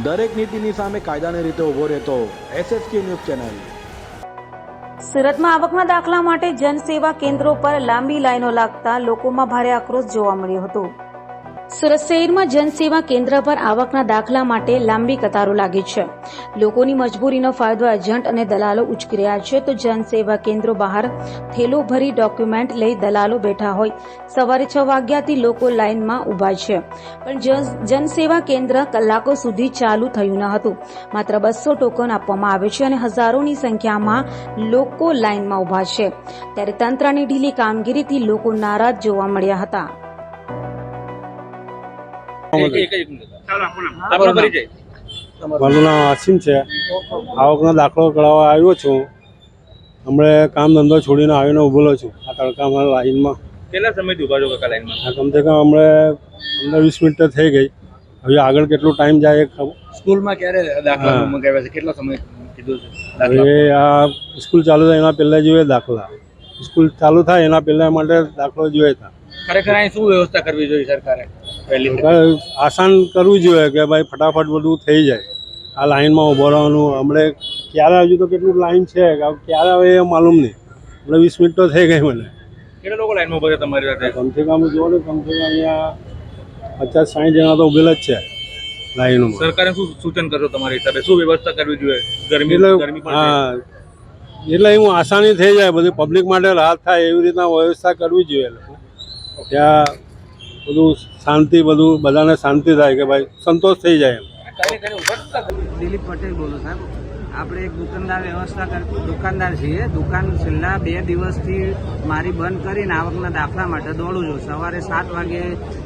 દરેક નીતિની સામે કાયદાની રીતે ઊભો રહેતો SSK ન્યૂઝ ચેનલ। સુરતમાં આવકના દાખલા માટે જનસેવા કેન્દ્રો પર લાંબી લાઈનો લાગતા લોકોમાં ભારે આક્રોશ જોવા મળ્યો હતો। સુરત શહેરમાં જનસેવા કેન્દ્ર પર આવકના દાખલા માટે લાંબી કતારો લાગી છે। લોકોની મજબૂરીનો ફાયદો એજન્ટ અને દલાલો ઉચકી રહ્યા છે તો જનસેવા કેન્દ્રો બહાર થેલો ભરી ડોક્યુમેન્ટ લઈ દલાલો બેઠા હોય। સવારે 6 વાગ્યાથી લોકો લાઇનમાં ઉભા છે, પણ જનસેવા કેન્દ્ર કલાકો સુધી ચાલુ થયું ન હતું। માત્ર 200 ટોકન આપવામાં આવે છે અને હજારોની સંખ્યામાં લોકો લાઇનમાં ઉભા છે, ત્યારે તંત્રની ઢીલી કામગીરીથી લોકો નારાજ જોવા મળ્યા હતા। મારું નામ આસિમ છે। આવકનો દાખલો કરાવવા આવ્યો છું। હમણાં કામ ધંધો છોડીને આવીને ઊભેલો છું આ તડકામાં લાઈનમાં। કેટલા સમયથી ઉભા છો કાકા લાઈનમાં? કમસે કમ હમણાં 15-20 મિનિટ થઈ ગઈ। હવે આગળ કેટલો ટાઈમ જાય ખબર। સ્કૂલમાં ક્યારે દાખલા મંગાવ્યા છે? કેટલો સમય કીધું છે? હવે આ સ્કૂલ ચાલુ થાય એના પહેલાં જોઈએ દાખલા। સ્કૂલ ચાલુ થાય એના પહેલાં માટે દાખલો જોઈએ હતા। ખરેખર અહીં શું વ્યવસ્થા કરવી જોઈએ સરકારે? પહેલી આસાન કરવું જોઈએ કે ભાઈ ફટાફટ બધું થઈ જાય। આ લાઈનમાં ઊભો રહેવાનું હમણાં ક્યારે હજુ તો કેટલું લાઈન છે ક્યારે આવે એ માલુમ નહીં। એટલે 20 મિનિટ તો થઈ ગઈ મને। કેટલા લોકો લાઈનમાં ઉભા છે તમારી સાથે? કમસે કમ જુઓ ને કમસે કમ અહીંયા 50-60 જણા તો ઉભેલા જ છે લાઈનમાં। સરકારે શું સૂચન કરશો તમારી હિસાબે? શું વ્યવસ્થા કરવી જોઈએ? ગરમી પણ હા, એટલે એવું આસાની થઈ જાય, બધી પબ્લિક માટે રાહત થાય એવી રીતના વ્યવસ્થા કરવી જોઈએ। ત્યાં બધું શાંતિ, બધું બધાને શાંતિ થાય કે ભાઈ સંતોષ થઈ જાય। દિલીપ પટેલ બોલો સાહેબ। આપણે એક દુકાનદાર છીએ। દુકાન છેલ્લા 2 દિવસથી મારી બંધ કરીને આવકના દાખલા માટે દોડું છું। સવારે 7 વાગે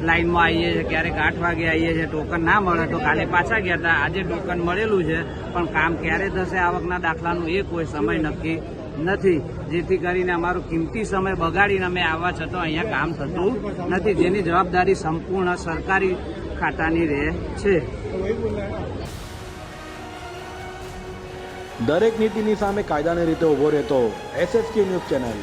લાઈનમાં આવીએ છીએ, ક્યારેક 8 વાગે આવીએ છીએ। ટોકન ના મળે તો કાલે પાછા ગયા હતા। આજે ટોકન મળેલું છે, પણ કામ ક્યારે થશે આવકના દાખલાનું એ કોઈ સમય નક્કી નથી, જેથી કરીને અમારો કિંમતી સમય બગાડીને અમે આવવા છતાં અહીંયા કામ થતું નથી, જેની જવાબદારી સંપૂર્ણ સરકારી ખાતાની રહે છે। દરેક નીતિની સામે કાયદાની રીતે ઊભો રહેતો SSK ન્યૂઝ ચેનલ।